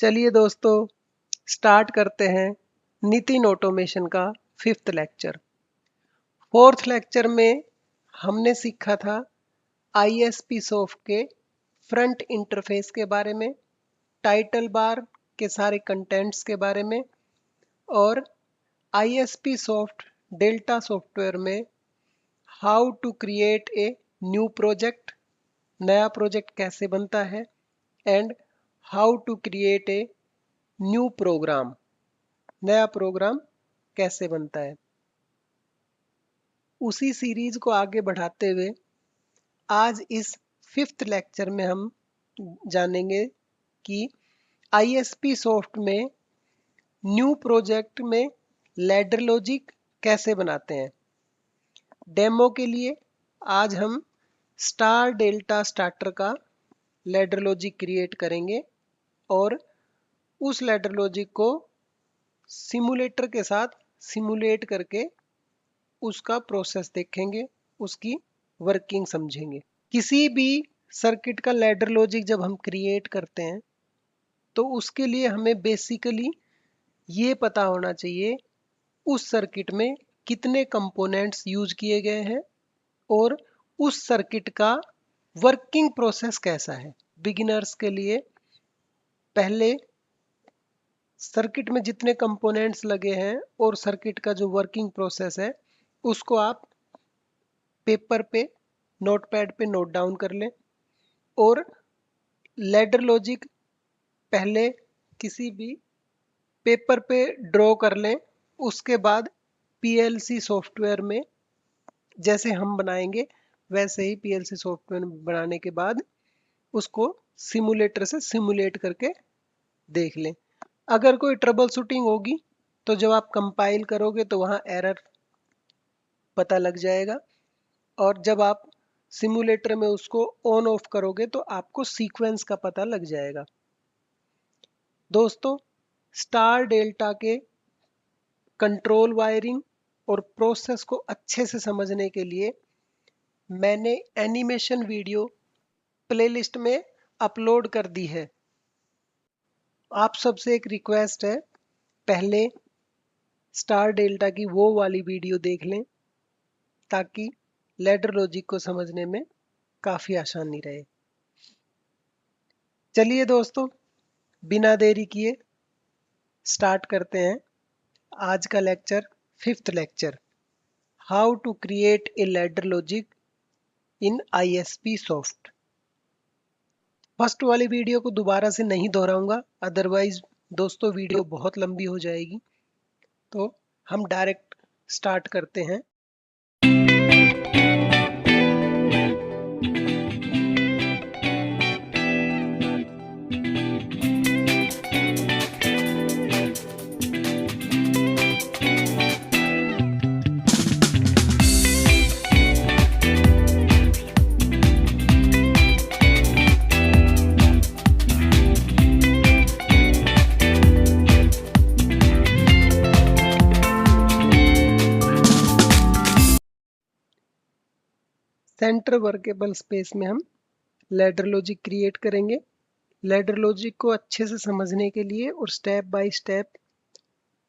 चलिए दोस्तों, स्टार्ट करते हैं नितिन ऑटोमेशन का 5th लेक्चर। 4th लेक्चर में हमने सीखा था ISP सॉफ्ट के फ्रंट इंटरफेस के बारे में, टाइटल बार के सारे कंटेंट्स के बारे में और ISP सॉफ्ट डेल्टा सॉफ्टवेयर में how to create a new project, नया प्रोजेक्ट कैसे बनता है, and how to create a new program, नया प्रोग्राम कैसे बनता है। उसी सीरीज को आगे बढ़ाते हुए आज इस 5th लेक्चर में हम जानेंगे कि ISP सॉफ्ट में न्यू प्रोजेक्ट में लैडर लॉजिक कैसे बनाते हैं। डेमो के लिए आज हम स्टार डेल्टा स्टार्टर का लैडर लॉजिक क्रिएट करेंगे और उस लैडर लॉजिक को सिमुलेटर के साथ सिमुलेट करके उसका प्रोसेस देखेंगे, उसकी वर्किंग समझेंगे। किसी भी सर्किट का लैडर लॉजिक जब हम क्रिएट करते हैं तो उसके लिए हमें बेसिकली ये पता होना चाहिए उस सर्किट में कितने कंपोनेंट्स यूज किए गए हैं और उस सर्किट का वर्किंग प्रोसेस कैसा है। बिगिनर्स के लिए पहले सर्किट में जितने कंपोनेंट्स लगे हैं और सर्किट का जो वर्किंग प्रोसेस है उसको आप पेपर पे, नोटपैड पे नोट डाउन कर लें और लैडर लॉजिक पहले किसी भी पेपर पे ड्रॉ कर लें। उसके बाद PLC सॉफ्टवेयर में जैसे हम बनाएंगे वैसे ही PLC सॉफ्टवेयर बनाने के बाद उसको सिमुलेटर से सिमुलेट करके देख लें। अगर कोई ट्रबल शूटिंग होगी तो जब आप कंपाइल करोगे तो वहाँ एरर पता लग जाएगा और जब आप सिमुलेटर में उसको ऑन ऑफ करोगे तो आपको सीक्वेंस का पता लग जाएगा। दोस्तों, स्टार डेल्टा के कंट्रोल वायरिंग और प्रोसेस को अच्छे से समझने के लिए मैंने एनिमेशन वीडियो प्लेलिस्ट में अपलोड कर दी है। आप सबसे एक रिक्वेस्ट है, पहले स्टार डेल्टा की वो वाली वीडियो देख लें ताकि लैडर लॉजिक को समझने में काफ़ी आसानी रहे। चलिए दोस्तों, बिना देरी किए स्टार्ट करते हैं आज का lecture, 5th lecture, how to create a ladder logic in ISP soft. First वाली वीडियो को दोबारा से नहीं दोहराऊंगा, अदरवाइज दोस्तों वीडियो बहुत लंबी हो जाएगी। तो हम डायरेक्ट स्टार्ट करते हैं। सेंटर वर्केबल स्पेस में हम लैडर लॉजिक क्रिएट करेंगे। लैडर लॉजिक को अच्छे से समझने के लिए और स्टेप बाय स्टेप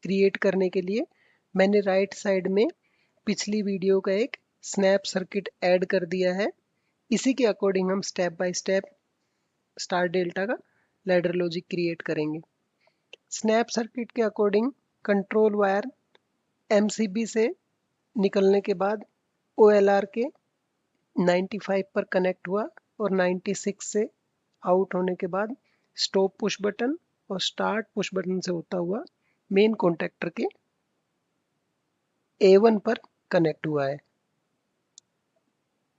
क्रिएट करने के लिए मैंने राइट साइड में पिछली वीडियो का एक स्नैप सर्किट ऐड कर दिया है। इसी के अकॉर्डिंग हम step by step star delta का लैडर लॉजिक क्रिएट करेंगे। स्नैप सर्किट के अकॉर्डिंग कंट्रोल वायर MCB से निकलने के बाद OLR के 95 पर कनेक्ट हुआ और 96 से आउट होने के बाद स्टॉप पुश बटन और स्टार्ट पुश बटन से होता हुआ मेन कॉन्टैक्टर के A1 पर कनेक्ट हुआ है।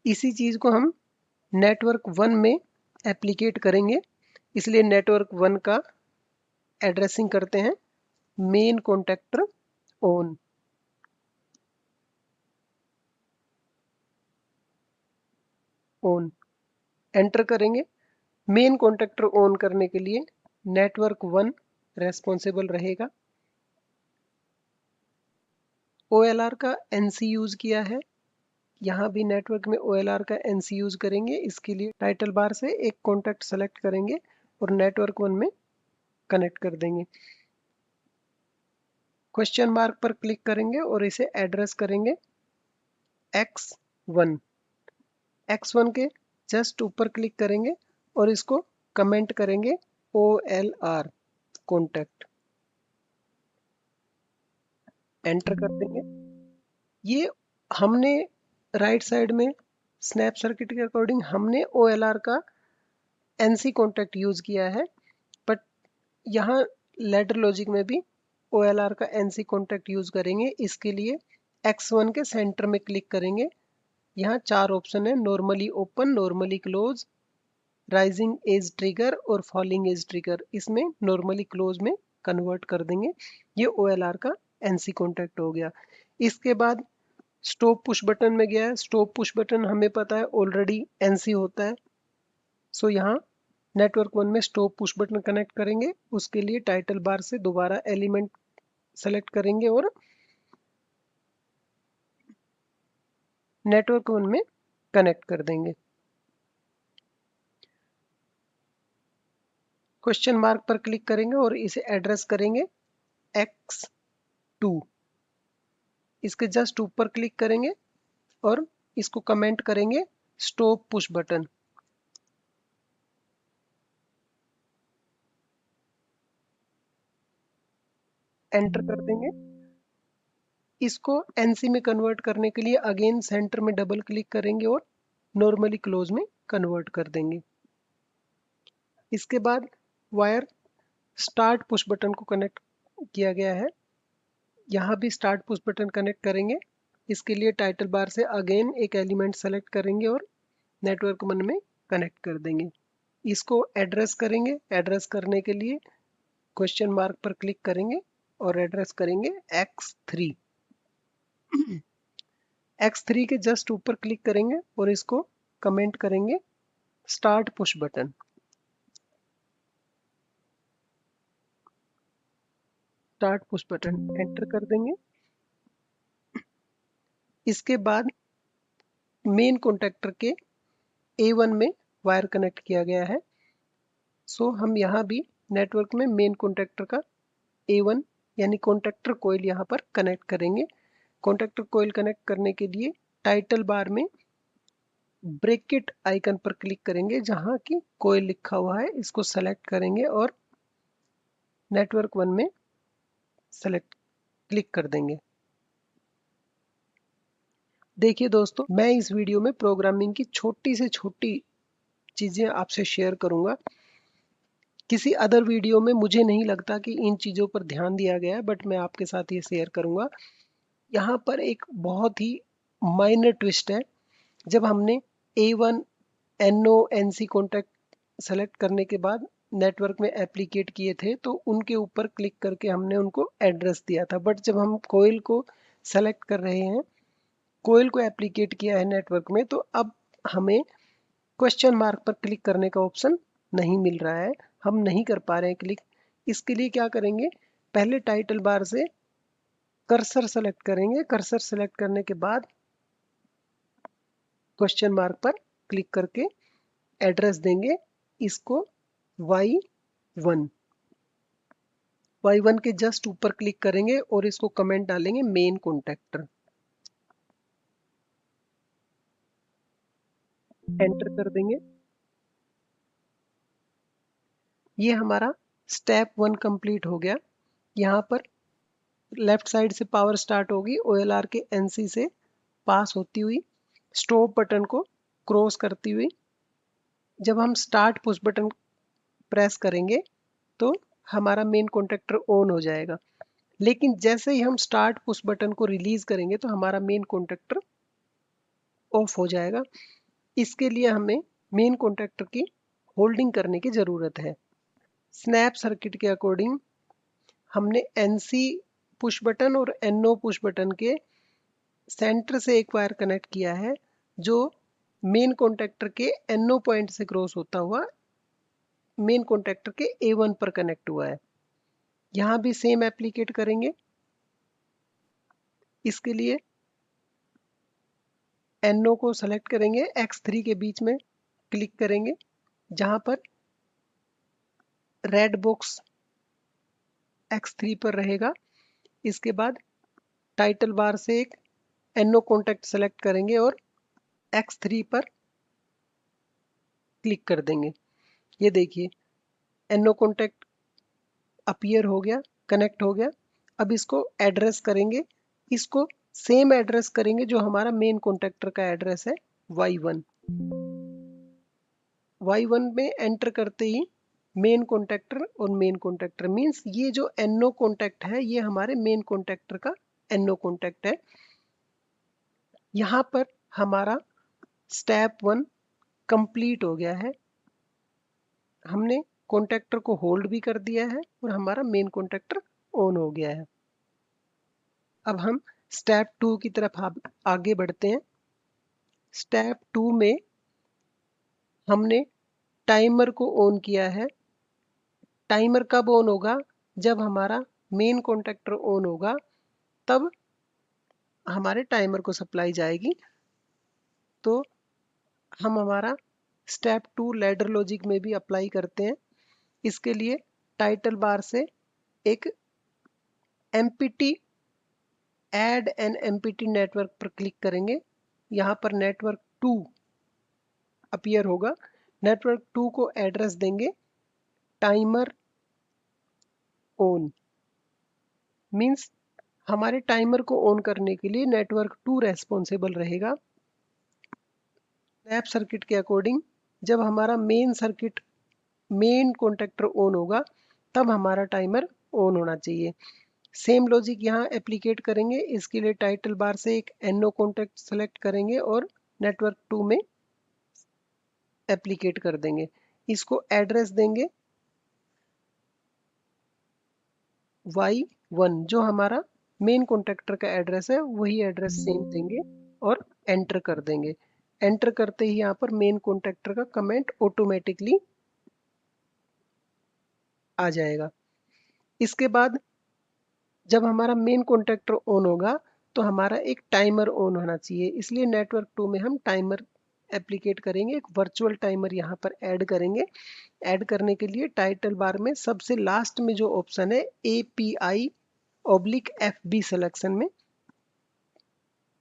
इसी चीज को हम नेटवर्क 1 में एप्लीकेट करेंगे, इसलिए नेटवर्क 1 का एड्रेसिंग करते हैं मेन कॉन्टैक्टर ऑन। एंटर करेंगे। मेन कॉन्टैक्टर ऑन करने के लिए नेटवर्क 1 रेस्पॉन्सिबल रहेगा। OLR का NC यूज किया है, यहाँ भी नेटवर्क में OLR का NC यूज करेंगे। इसके लिए टाइटल बार से एक कॉन्टैक्ट सेलेक्ट करेंगे और नेटवर्क 1 में कनेक्ट कर देंगे। क्वेश्चन मार्क पर क्लिक करेंगे और इसे एड्रेस करेंगे x1। x1 के जस्ट ऊपर क्लिक करेंगे और इसको कमेंट करेंगे OLR कॉन्टैक्ट, एंटर कर देंगे। ये हमने राइट साइड में स्नैप सर्किट के अकॉर्डिंग हमने OLR का NC कॉन्टैक्ट यूज किया है, बट यहाँ लैडर लॉजिक में भी OLR का NC कॉन्टैक्ट यूज करेंगे। इसके लिए x1 के सेंटर में क्लिक करेंगे। यहाँ 4 ऑप्शन है, normally open, normally close, rising edge trigger और फॉलिंग एज ट्रिगर। इसमें नॉर्मली क्लोज में कन्वर्ट कर देंगे। ये OLR का NC कॉन्टैक्ट हो गया। इसके बाद स्टॉप पुश बटन में गया है। स्टॉप पुश बटन हमें पता है ऑलरेडी NC होता है, सो यहाँ नेटवर्क 1 में स्टॉप पुश बटन कनेक्ट करेंगे। उसके लिए टाइटल बार से दोबारा एलिमेंट सेलेक्ट करेंगे और नेटवर्क 1 में कनेक्ट कर देंगे। क्वेश्चन मार्क पर क्लिक करेंगे और इसे एड्रेस करेंगे x2। इसके जस्ट ऊपर क्लिक करेंगे और इसको कमेंट करेंगे स्टॉप पुश बटन, एंटर कर देंगे। इसको NC में कन्वर्ट करने के लिए अगेन सेंटर में डबल क्लिक करेंगे और नॉर्मली क्लोज में कन्वर्ट कर देंगे। इसके बाद वायर स्टार्ट पुश बटन को कनेक्ट किया गया है। यहाँ भी स्टार्ट पुश बटन कनेक्ट करेंगे। इसके लिए टाइटल बार से अगेन एक एलिमेंट सेलेक्ट करेंगे और नेटवर्क 1 में कनेक्ट कर देंगे। इसको एड्रेस करेंगे। एड्रेस करने के लिए क्वेश्चन मार्क पर क्लिक करेंगे और एड्रेस करेंगे x3। x3 के जस्ट ऊपर क्लिक करेंगे और इसको कमेंट करेंगे start push button, start push button enter कर देंगे। इसके बाद मेन कॉन्टैक्टर के A1 में वायर कनेक्ट किया गया है, सो हम यहाँ भी नेटवर्क में मेन कॉन्टैक्टर का A1 यानी कॉन्टैक्टर कोयल यहाँ पर कनेक्ट करेंगे। कॉन्टैक्टर कोयल कनेक्ट करने के लिए टाइटल बार में ब्रैकेट आइकन पर क्लिक करेंगे, जहाँ की कोयल लिखा हुआ है इसको सेलेक्ट करेंगे और नेटवर्क 1 में सेलेक्ट क्लिक कर देंगे। देखिए दोस्तों, मैं इस वीडियो में प्रोग्रामिंग की छोटी से छोटी चीजें आपसे शेयर करूंगा। किसी अदर वीडियो में मुझे नहीं लगता कि इन चीजों पर ध्यान दिया गया है, बट मैं आपके साथ ये शेयर करूंगा। यहाँ पर एक बहुत ही माइनर ट्विस्ट है। जब हमने A1 NO NC contact select करने के बाद नेटवर्क में एप्लीकेट किए थे, तो उनके ऊपर क्लिक करके हमने उनको एड्रेस दिया था। बट जब हम कोयल को सेलेक्ट कर रहे हैं, कोयल को एप्लीकेट किया है नेटवर्क में, तो अब हमें क्वेश्चन मार्क पर क्लिक करने का ऑप्शन नहीं मिल रहा है, हम नहीं कर पा रहे हैं क्लिक। इसके लिए क्या करेंगे, पहले टाइटल बार से कर्सर सेलेक्ट करेंगे। कर्सर सेलेक्ट करने के बाद क्वेश्चन मार्क पर क्लिक करके एड्रेस देंगे इसको y1। y1 के जस्ट ऊपर क्लिक करेंगे और इसको कमेंट डालेंगे मेन कॉन्टैक्टर, एंटर कर देंगे। ये हमारा स्टेप 1 कंप्लीट हो गया। यहाँ पर लेफ्ट साइड से पावर स्टार्ट होगी OLR के NC से पास होती हुई, स्टॉप बटन को क्रॉस करती हुई। जब हम स्टार्ट पुश बटन प्रेस करेंगे तो हमारा मेन कॉन्टैक्टर ऑन हो जाएगा, लेकिन जैसे ही हम स्टार्ट पुश बटन को रिलीज करेंगे तो हमारा मेन कॉन्टैक्टर ऑफ हो जाएगा। इसके लिए हमें मेन कॉन्टैक्टर की होल्डिंग करने की जरूरत है। स्नैप सर्किट के अकॉर्डिंग हमने NC पुश बटन और NO पुश बटन के सेंटर से एक वायर कनेक्ट किया है, जो मेन कॉन्टैक्टर के NO पॉइंट से क्रॉस होता हुआ मेन कॉन्टैक्टर के A1 पर कनेक्ट हुआ है। यहाँ भी सेम एप्लीकेट करेंगे। इसके लिए NO को सेलेक्ट करेंगे, X3 के बीच में क्लिक करेंगे, जहाँ पर रेड बॉक्स X3 पर रहेगा। इसके बाद टाइटल बार से एक NO कॉन्टैक्ट सेलेक्ट करेंगे और X3 पर क्लिक कर देंगे। ये देखिए NO कॉन्टैक्ट अपीयर हो गया, कनेक्ट हो गया। अब इसको एड्रेस करेंगे, इसको सेम एड्रेस करेंगे जो हमारा मेन कॉन्टैक्टर का एड्रेस है Y1। Y1 में एंटर करते ही मेन कॉन्टैक्टर और मेन कॉन्टैक्टर मीन्स ये जो NO कॉन्टैक्ट है ये हमारे मेन कॉन्टैक्टर का NO कॉन्टैक्ट है। यहाँ पर हमारा स्टेप 1 कंप्लीट हो गया है। हमने कॉन्टैक्टर को होल्ड भी कर दिया है और हमारा मेन कॉन्टैक्टर ऑन हो गया है। अब हम स्टेप 2 की तरफ आगे बढ़ते हैं। स्टेप 2 में हमने टाइमर को ऑन किया है। टाइमर कब ऑन होगा? जब हमारा मेन कॉन्टैक्टर ऑन होगा तब हमारे टाइमर को सप्लाई जाएगी। तो हम हमारा स्टेप 2 लैडर लॉजिक में भी अप्लाई करते हैं। इसके लिए टाइटल बार से एक empty add N empty network पर क्लिक करेंगे। यहाँ पर नेटवर्क 2 अपीयर होगा। नेटवर्क 2 को एड्रेस देंगे टाइमर ऑन। मीन्स हमारे टाइमर को ऑन करने के लिए नेटवर्क 2 रेस्पॉन्सिबल रहेगा। स्नैप सर्किट के अकॉर्डिंग जब हमारा मेन कॉन्टैक्टर ऑन होगा तब हमारा टाइमर ऑन होना चाहिए। सेम लॉजिक यहाँ एप्लीकेट करेंगे। इसके लिए टाइटल बार से एक NO कॉन्टैक्ट सेलेक्ट करेंगे और नेटवर्क 2 में एप्लीकेट कर देंगे। इसको एड्रेस देंगे Y1 जो हमारा मेन कॉन्टैक्टर का एड्रेस है वही एड्रेस सेम देंगे और एंटर कर देंगे। एंटर करते ही यहाँ पर मेन कॉन्टैक्टर का कमेंट ऑटोमेटिकली आ जाएगा। इसके बाद जब हमारा मेन कॉन्टैक्टर ऑन होगा तो हमारा एक टाइमर ऑन होना चाहिए। इसलिए नेटवर्क 2 में हम टाइमर एप्लीकेट करेंगे। एक वर्चुअल टाइमर यहाँ पर ऐड करेंगे। ऐड करने के लिए टाइटल बार में सबसे लास्ट में जो ऑप्शन है API/FB सिलेक्शन में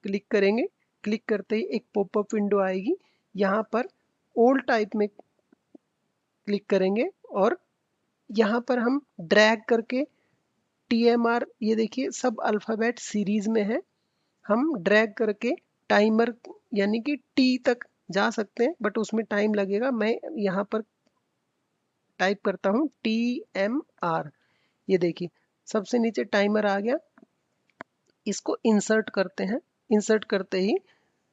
क्लिक करेंगे। क्लिक करते ही एक पॉपअप विंडो आएगी। यहाँ पर ऑल टाइप में क्लिक करेंगे और यहाँ पर हम ड्रैग करके TMR, ये देखिए सब अल्फ़ाबेट सीरीज में है। हम ड्रैग करके टाइमर यानी कि T तक जा सकते हैं बट उसमें टाइम लगेगा। मैं यहाँ पर टाइप करता हूँ TMR। ये देखिए सबसे नीचे टाइमर आ गया। इसको इंसर्ट करते हैं। इंसर्ट करते ही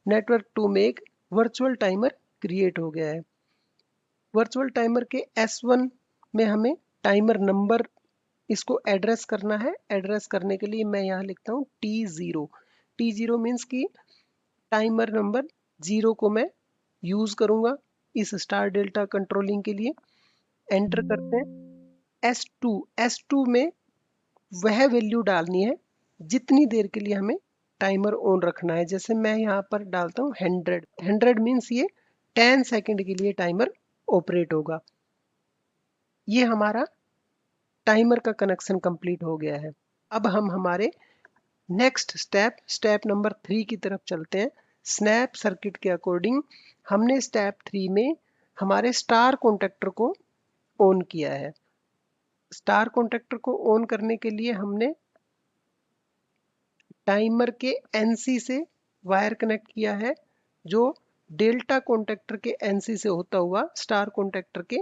नेटवर्क 2 में एक वर्चुअल टाइमर क्रिएट हो गया है। वर्चुअल टाइमर के S1 में हमें टाइमर नंबर इसको एड्रेस करना है। एड्रेस करने के लिए मैं यहाँ लिखता हूँ T0। T0 मीन्स कि टाइमर नंबर 0 को मैं यूज करूंगा इस स्टार डेल्टा कंट्रोलिंग के लिए। एंटर करते हैं। S2 में वह वैल्यू डालनी है जितनी देर के लिए हमें टाइमर ऑन रखना है। जैसे मैं यहाँ पर डालता हूँ 100 मीन्स ये 10 सेकेंड के लिए टाइमर ऑपरेट होगा। ये हमारा टाइमर का कनेक्शन कंप्लीट हो गया है। अब हम हमारे नेक्स्ट स्टेप नंबर 3 की तरफ चलते हैं। स्नैप सर्किट के अकॉर्डिंग हमने स्टेप 3 में हमारे स्टार कॉन्टैक्टर को ऑन किया है। स्टार कॉन्टैक्टर को ऑन करने के लिए हमने टाइमर के NC से वायर कनेक्ट किया है जो डेल्टा कॉन्टैक्टर के NC से होता हुआ स्टार कॉन्टैक्टर के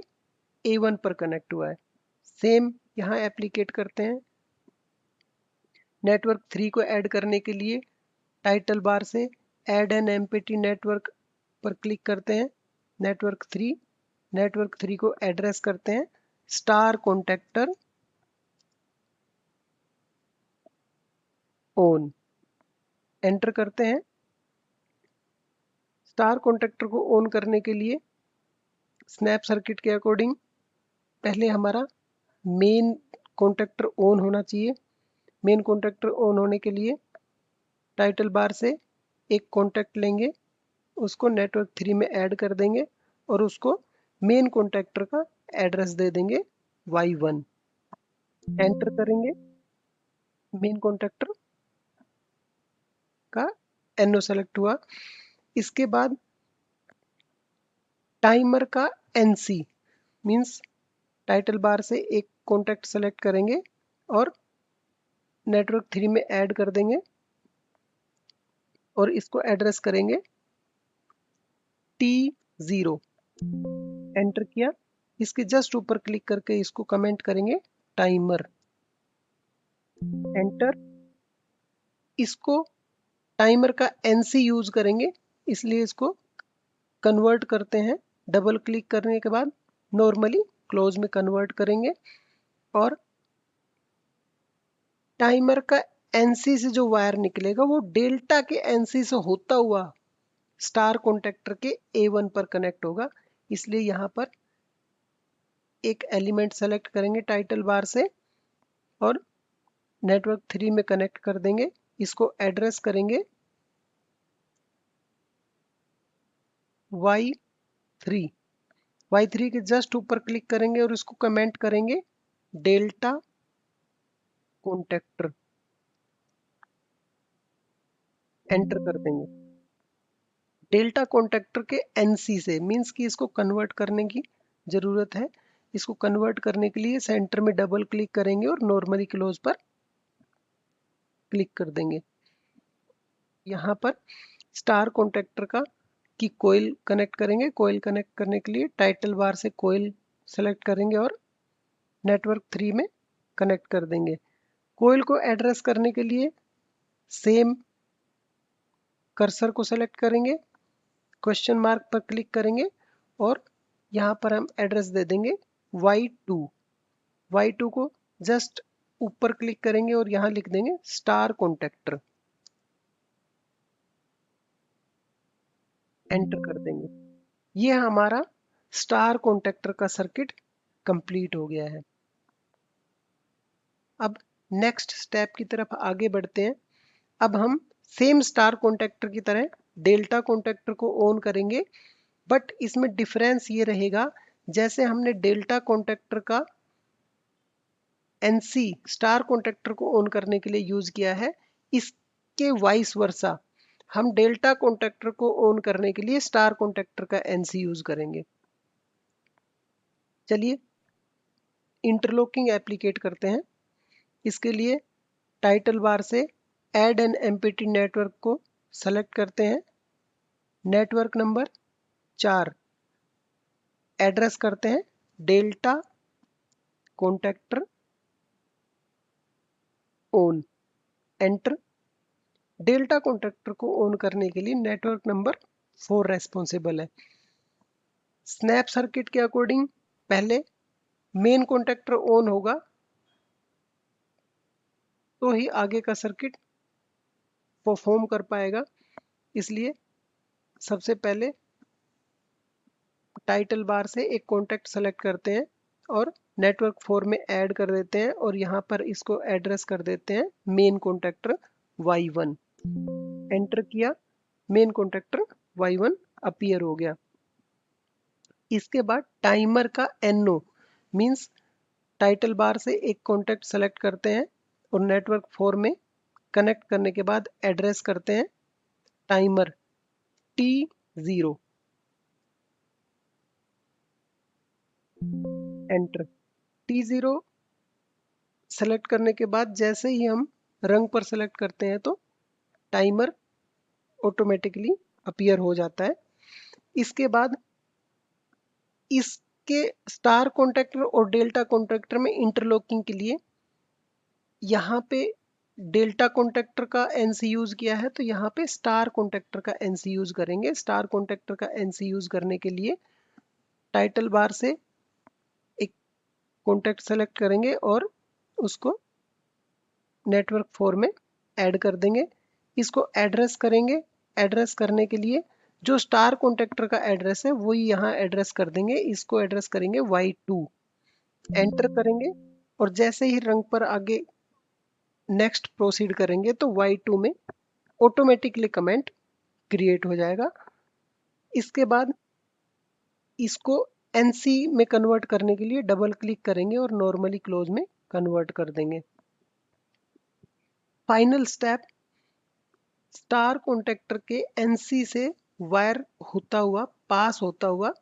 A1 पर कनेक्ट हुआ है। सेम यहाँ एप्लीकेट करते हैं। नेटवर्क 3 को ऐड करने के लिए टाइटल बार से ऐड एन एमपीटी नेटवर्क पर क्लिक करते हैं। नेटवर्क 3 को एड्रेस करते हैं स्टार कॉन्टैक्टर ऑन। एंटर करते हैं। स्टार कॉन्टैक्टर को ऑन करने के लिए स्नैप सर्किट के अकॉर्डिंग पहले हमारा मेन कॉन्टैक्टर ऑन होना चाहिए। मेन कॉन्टैक्टर ऑन होने के लिए टाइटल बार से एक कॉन्टैक्ट लेंगे, उसको नेटवर्क 3 में ऐड कर देंगे और उसको मेन कॉन्टैक्टर का एड्रेस दे देंगे Y1। एंटर करेंगे, मेन कॉन्ट्रैक्टर का NO सेलेक्ट हुआ। इसके बाद टाइमर का NC मींस टाइटल बार से एक कॉन्टैक्ट सेलेक्ट करेंगे और नेटवर्क 3 में ऐड कर देंगे और इसको एड्रेस करेंगे T0। एंटर किया। इसके जस्ट ऊपर क्लिक करके इसको कमेंट करेंगे टाइमर। एंटर। इसको टाइमर का NC यूज करेंगे, इसलिए इसको कन्वर्ट करते हैं। डबल क्लिक करने के बाद नॉर्मली क्लोज में कन्वर्ट करेंगे और टाइमर का NC से जो वायर निकलेगा वो डेल्टा के NC से होता हुआ स्टार कॉन्टैक्टर के A1 पर कनेक्ट होगा। इसलिए यहाँ पर एक एलिमेंट सेलेक्ट करेंगे टाइटल बार से और नेटवर्क 3 में कनेक्ट कर देंगे। इसको एड्रेस करेंगे Y3। Y3 के जस्ट ऊपर क्लिक करेंगे और इसको कमेंट करेंगे डेल्टा कॉन्टैक्टर। एंटर कर देंगे। डेल्टा कॉन्टैक्टर के NC से मींस कि इसको कन्वर्ट करने की जरूरत है। इसको कन्वर्ट करने के लिए सेंटर में डबल क्लिक करेंगे और नॉर्मली क्लोज पर क्लिक कर देंगे। यहाँ पर स्टार कॉन्टैक्टर का की कोयल कनेक्ट करेंगे। कोयल कनेक्ट करने के लिए टाइटल बार से कोयल सेलेक्ट करेंगे और नेटवर्क 3 में कनेक्ट कर देंगे। कोयल को एड्रेस करने के लिए सेम कर्सर को सेलेक्ट करेंगे, क्वेश्चन मार्क पर क्लिक करेंगे और यहाँ पर हम एड्रेस दे देंगे Y2। Y2 को जस्ट ऊपर क्लिक करेंगे और यहाँ लिख देंगे स्टार कॉन्टैक्टर। एंटर कर देंगे। ये हमारा स्टार कॉन्टैक्टर का सर्किट कंप्लीट हो गया है। अब नेक्स्ट स्टेप की तरफ आगे बढ़ते हैं। अब हम सेम स्टार कॉन्टैक्टर की तरह डेल्टा कॉन्टैक्टर को ऑन करेंगे, बट इसमें डिफरेंस ये रहेगा, जैसे हमने डेल्टा कॉन्टैक्टर का NC स्टार कॉन्टैक्टर को ऑन करने के लिए यूज किया है, इसके वाइस वर्सा हम डेल्टा कॉन्टैक्टर को ऑन करने के लिए स्टार कॉन्टैक्टर का NC यूज करेंगे। चलिए इंटरलॉकिंग एप्लीकेट करते हैं। इसके लिए टाइटल बार से ऐड एन एम्पटी नेटवर्क को सेलेक्ट करते हैं। नेटवर्क नंबर 4 एड्रेस करते हैं delta contactor on. Enter. Delta contactor को ऑन करने के लिए नेटवर्क नंबर 4 रेस्पॉन्सिबल है। स्नैप सर्किट के अकॉर्डिंग पहले मेन कॉन्टैक्टर ऑन होगा तो ही आगे का सर्किट परफॉर्म कर पाएगा। इसलिए सबसे पहले टाइटल बार से एक कॉन्टैक्ट सेलेक्ट करते हैं और नेटवर्क 4 में ऐड कर देते हैं और यहाँ पर इसको एड्रेस कर देते हैं मेन कॉन्टैक्टर Y1। एंटर किया। मेन कॉन्टैक्टर Y1 अपीयर हो गया। इसके बाद टाइमर का NO मींस टाइटल बार से एक कॉन्टैक्ट सेलेक्ट करते हैं और नेटवर्क 4 में कनेक्ट करने के बाद एड्रेस करते हैं timer T0। Enter. T0 select करने के बाद जैसे ही हम रंग पर सेलेक्ट करते हैं तो टाइमर ऑटोमेटिकली अपीयर हो जाता है। इसके बाद इसके स्टार कॉन्टैक्टर और डेल्टा कॉन्टैक्टर में इंटरलॉकिंग के लिए यहाँ पे डेल्टा कॉन्टैक्टर का NC यूज किया है तो यहाँ पे स्टार कॉन्टैक्टर का NC यूज करेंगे। स्टार कॉन्टैक्टर का NC यूज करने के लिए टाइटल बार से एक कॉन्टैक्ट सेलेक्ट करेंगे और उसको नेटवर्क 4 में ऐड कर देंगे। इसको एड्रेस करेंगे। एड्रेस करने के लिए जो स्टार कॉन्टैक्टर का एड्रेस है वही यहाँ एड्रेस कर देंगे। इसको एड्रेस करेंगे Y2। एंटर करेंगे और जैसे ही रंग पर आगे नेक्स्ट प्रोसीड करेंगे तो Y2 में ऑटोमेटिकली कमेंट क्रिएट हो जाएगा। इसके बाद इसको NC में कन्वर्ट करने के लिए डबल क्लिक करेंगे और नॉर्मली क्लोज में कन्वर्ट कर देंगे। फाइनल स्टेप, स्टार कॉन्टेक्टर के एनसी से वायर होता हुआ पास होता हुआ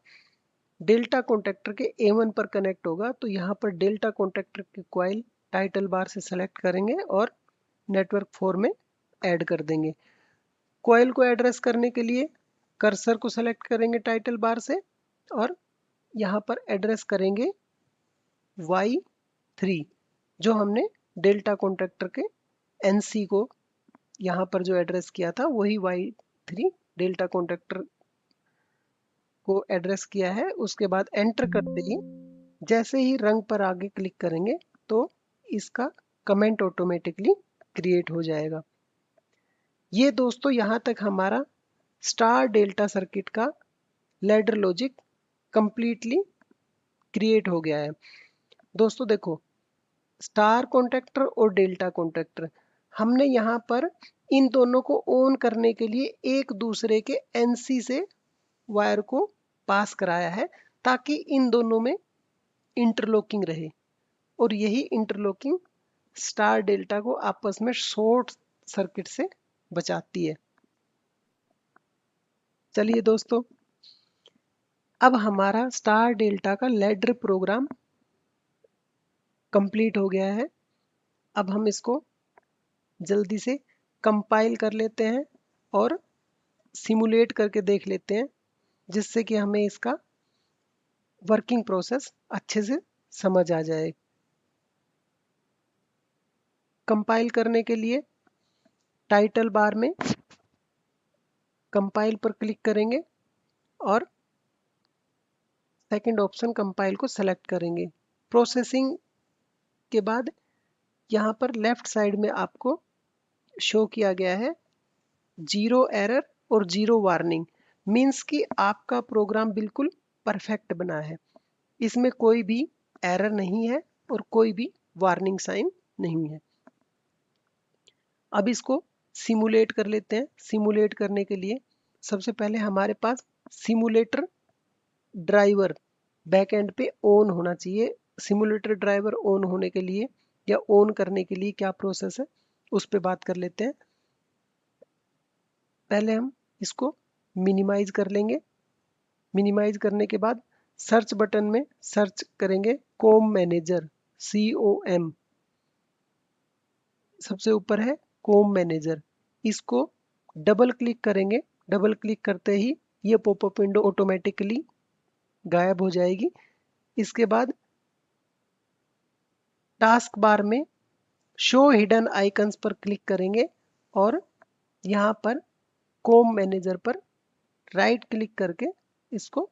डेल्टा कॉन्टेक्टर के A1 पर कनेक्ट होगा। तो यहाँ पर डेल्टा कॉन्टेक्टर की कॉइल टाइटल बार से सेलेक्ट करेंगे और नेटवर्क 4 में ऐड कर देंगे। कॉइल को एड्रेस करने के लिए कर्सर को सेलेक्ट करेंगे टाइटल बार से और यहाँ पर एड्रेस करेंगे Y3, जो हमने डेल्टा कॉन्टेक्टर के NC को यहाँ पर जो एड्रेस किया था वही Y3 डेल्टा कॉन्टेक्टर को एड्रेस किया है। उसके बाद एंटर करते ही जैसे ही रंग पर आगे क्लिक करेंगे तो इसका कमेंट ऑटोमेटिकली क्रिएट हो जाएगा। ये दोस्तों यहाँ तक हमारा स्टार डेल्टा सर्किट का लैडर लॉजिक कंप्लीटली क्रिएट हो गया है। दोस्तों देखो, स्टार कॉन्टेक्टर और डेल्टा कॉन्टेक्टर हमने यहाँ पर इन दोनों को ऑन करने के लिए एक दूसरे के NC से वायर को पास कराया है ताकि इन दोनों में इंटरलॉकिंग रहे और यही इंटरलॉकिंग स्टार डेल्टा को आपस में शॉर्ट सर्किट से बचाती है। चलिए दोस्तों, अब हमारा स्टार डेल्टा का लैडर प्रोग्राम कंप्लीट हो गया है। अब हम इसको जल्दी से कंपाइल कर लेते हैं और सिमुलेट करके देख लेते हैं, जिससे कि हमें इसका वर्किंग प्रोसेस अच्छे से समझ आ जाए। कंपाइल करने के लिए टाइटल बार में कंपाइल पर क्लिक करेंगे और सेकंड ऑप्शन कंपाइल को सेलेक्ट करेंगे। प्रोसेसिंग के बाद यहाँ पर लेफ्ट साइड में आपको शो किया गया है 0 एरर और 0 वार्निंग, मीन्स कि आपका प्रोग्राम बिल्कुल परफेक्ट बना है, इसमें कोई भी एरर नहीं है और कोई भी वार्निंग साइन नहीं है। अब इसको सिमुलेट कर लेते हैं। सिमुलेट करने के लिए सबसे पहले हमारे पास सिमुलेटर ड्राइवर बैक एंड पे ऑन होना चाहिए। सिमुलेटर ड्राइवर ऑन होने के लिए या ऑन करने के लिए क्या प्रोसेस है उस पर बात कर लेते हैं। पहले हम इसको मिनिमाइज कर लेंगे। मिनिमाइज करने के बाद सर्च बटन में सर्च करेंगे कॉम मैनेजर, COM, सबसे ऊपर है कॉम मैनेजर। इसको डबल क्लिक करेंगे। डबल क्लिक करते ही ये पॉपअप विंडो ऑटोमेटिकली गायब हो जाएगी। इसके बाद टास्क बार में शो हिडन आइकन्स पर क्लिक करेंगे और यहाँ पर कॉम मैनेजर पर राइट क्लिक करके इसको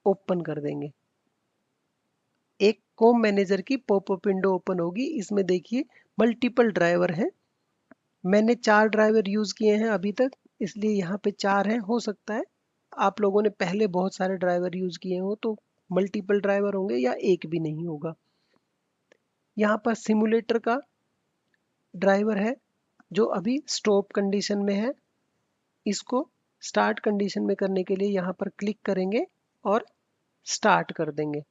ओपन कर देंगे। एक कॉम मैनेजर की पॉपअप विंडो ओपन होगी। इसमें देखिए मल्टीपल ड्राइवर हैं। मैंने 4 ड्राइवर यूज किए हैं अभी तक, इसलिए यहाँ पे 4 हैं। हो सकता है आप लोगों ने पहले बहुत सारे ड्राइवर यूज किए हो तो मल्टीपल ड्राइवर होंगे या एक भी नहीं होगा। यहाँ पर सिमुलेटर का ड्राइवर है जो अभी स्टॉप कंडीशन में है। इसको स्टार्ट कंडीशन में करने के लिए यहाँ पर क्लिक करेंगे और स्टार्ट कर देंगे।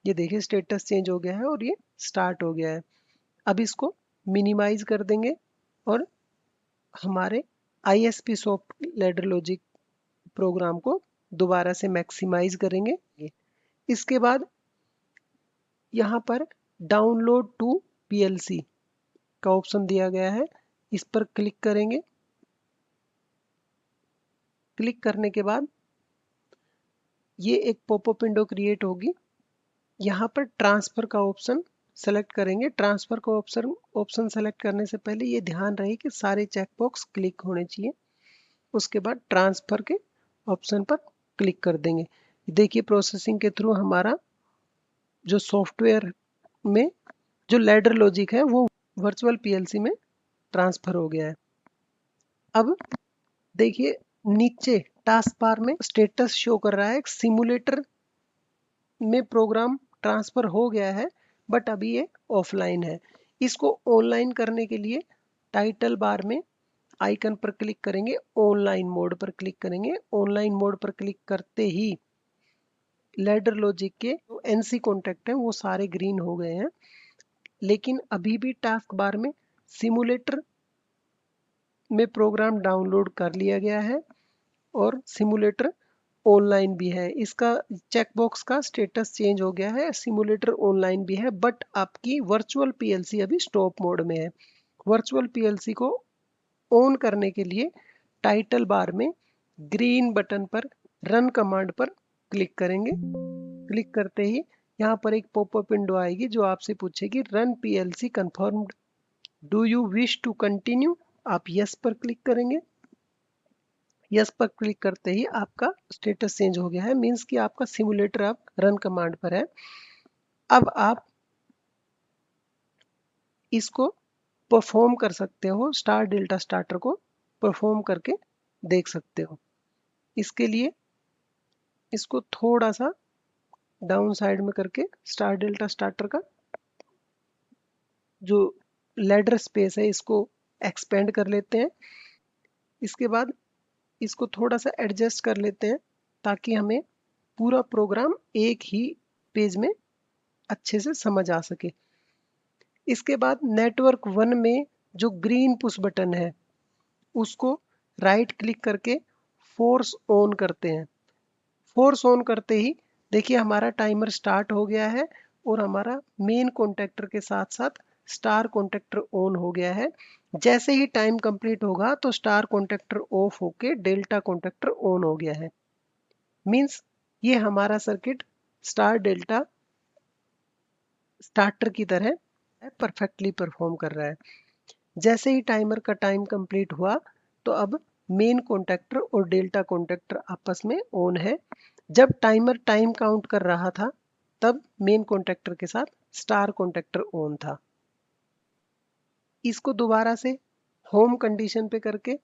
ये देखिए स्टेटस चेंज हो गया है और ये स्टार्ट हो गया है। अब इसको मिनिमाइज कर देंगे और हमारे ISP soft ladder logic program को दोबारा से मैक्सिमाइज करेंगे। इसके बाद यहाँ पर डाउनलोड टू PLC का ऑप्शन दिया गया है, इस पर क्लिक करेंगे। क्लिक करने के बाद ये एक पॉपअप विंडो क्रिएट होगी। यहाँ पर ट्रांसफर का ऑप्शन सेलेक्ट करेंगे। ट्रांसफर का ऑप्शन सेलेक्ट करने से पहले ये ध्यान रहे कि सारे चेकबॉक्स क्लिक होने चाहिए। उसके बाद ट्रांसफर के ऑप्शन पर क्लिक कर देंगे। देखिए प्रोसेसिंग के थ्रू हमारा जो सॉफ्टवेयर में जो लैडर लॉजिक है वो वर्चुअल PLC में ट्रांसफर हो गया है। अब देखिए नीचे टास्क बार में स्टेटस शो कर रहा है सिमुलेटर में प्रोग्राम ट्रांसफर हो गया है, बट अभी ये ऑफलाइन है। इसको ऑनलाइन करने के लिए टाइटल बार में आइकन पर क्लिक करेंगे, ऑनलाइन मोड पर क्लिक करेंगे। ऑनलाइन मोड पर क्लिक करते ही लैडर लॉजिक के जो NC कॉन्टैक्ट हैं वो सारे ग्रीन हो गए हैं। लेकिन अभी भी टास्क बार में सिमुलेटर में प्रोग्राम डाउनलोड कर लिया गया है और सिमुलेटर ऑनलाइन भी है। इसका चेकबॉक्स का स्टेटस चेंज हो गया है, सिमुलेटर ऑनलाइन भी है, बट आपकी वर्चुअल पीएलसी अभी स्टॉप मोड में है। वर्चुअल पीएलसी को ऑन करने के लिए टाइटल बार में ग्रीन बटन पर रन कमांड पर क्लिक करेंगे। क्लिक करते ही यहाँ पर एक पॉपअप विंडो आएगी जो आपसे पूछेगी run PLC confirmed, do you wish to continue. आप यस पर क्लिक करेंगे। यस पर क्लिक करते ही आपका स्टेटस चेंज हो गया है, मींस कि आपका सिमुलेटर अब रन कमांड पर है। अब आप इसको परफॉर्म कर सकते हो, स्टार डेल्टा स्टार्टर को परफॉर्म करके देख सकते हो। इसके लिए इसको थोड़ा सा डाउन साइड में करके स्टार डेल्टा स्टार्टर का जो लैडर स्पेस है इसको एक्सपेंड कर लेते हैं। इसके बाद इसको थोड़ा सा एडजस्ट कर लेते हैं ताकि हमें पूरा प्रोग्राम एक ही पेज में अच्छे से समझ आ सके। इसके बाद नेटवर्क 1 में जो ग्रीन पुश बटन है उसको राइट क्लिक करके फोर्स ऑन करते हैं। फोर्स ऑन करते ही देखिए हमारा टाइमर स्टार्ट हो गया है और हमारा मेन कॉन्टेक्टर के साथ साथ स्टार कॉन्टेक्टर ऑन हो गया है। जैसे ही टाइम कंप्लीट होगा तो स्टार कॉन्टेक्टर ऑफ होके डेल्टा कॉन्टेक्टर ऑन हो गया है। मींस ये हमारा सर्किट स्टार डेल्टा स्टार्टर की तरह परफेक्टली परफॉर्म कर रहा है। जैसे ही टाइमर का टाइम कंप्लीट हुआ तो अब मेन कॉन्टेक्टर और डेल्टा कॉन्टेक्टर आपस में ऑन है। जब टाइमर टाइम काउंट कर रहा था तब मेन कॉन्टेक्टर के साथ स्टार कॉन्टेक्टर ऑन था। इसको दोबारा से होम कंडीशन पे करके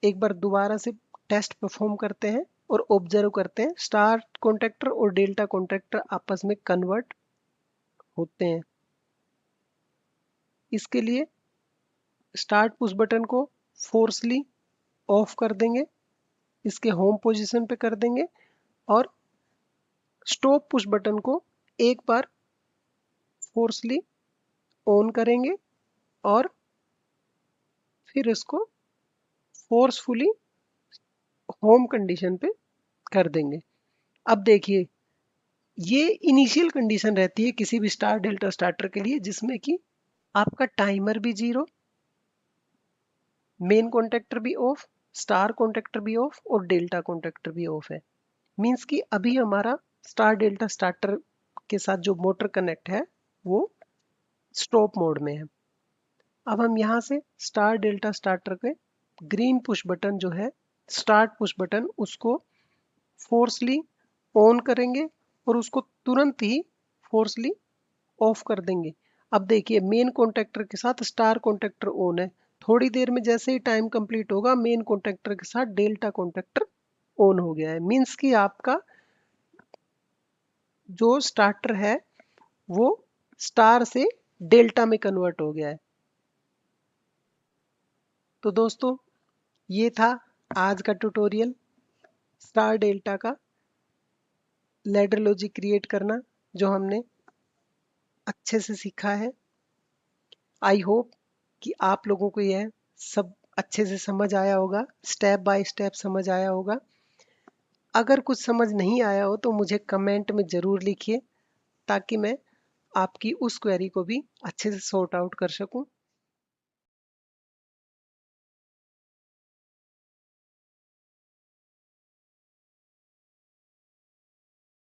एक बार दोबारा से टेस्ट परफॉर्म करते हैं और ऑब्जर्व करते हैं स्टार कॉन्टेक्टर और डेल्टा कॉन्टेक्टर आपस में कन्वर्ट होते हैं। इसके लिए स्टार्ट पुश बटन को फोर्सली ऑफ कर देंगे, इसके होम पोजीशन पे कर देंगे और स्टॉप पुश बटन को एक बार फोर्सली ऑन करेंगे और फिर इसको फोर्सफुली होम कंडीशन पे कर देंगे। अब देखिए ये इनिशियल कंडीशन रहती है किसी भी स्टार डेल्टा स्टार्टर के लिए जिसमें कि आपका टाइमर भी जीरो, मेन कॉन्टेक्टर भी ऑफ, स्टार कॉन्टेक्टर भी ऑफ और डेल्टा कॉन्टेक्टर भी ऑफ है। मींस कि अभी हमारा स्टार डेल्टा स्टार्टर के साथ जो मोटर कनेक्ट है वो स्टॉप मोड में है। अब हम यहाँ से स्टार डेल्टा स्टार्टर के ग्रीन पुश बटन जो है स्टार्ट पुश बटन उसको फोर्सली ऑन करेंगे और उसको तुरंत ही फोर्सली ऑफ कर देंगे। अब देखिए मेन कॉन्टेक्टर के साथ स्टार कॉन्टेक्टर ऑन है, थोड़ी देर में जैसे ही टाइम कंप्लीट होगा मेन कॉन्टेक्टर के साथ डेल्टा कॉन्टेक्टर ऑन हो गया है। मींस कि आपका जो स्टार्टर है वो स्टार से डेल्टा में कन्वर्ट हो गया है। तो दोस्तों ये था आज का ट्यूटोरियल स्टार डेल्टा का लैडर लॉजिक क्रिएट करना जो हमने अच्छे से सीखा है। आई होप कि आप लोगों को यह सब अच्छे से समझ आया होगा, स्टेप बाय स्टेप समझ आया होगा। अगर कुछ समझ नहीं आया हो तो मुझे कमेंट में ज़रूर लिखिए ताकि मैं आपकी उस क्वेरी को भी अच्छे से सॉर्ट आउट कर सकूं।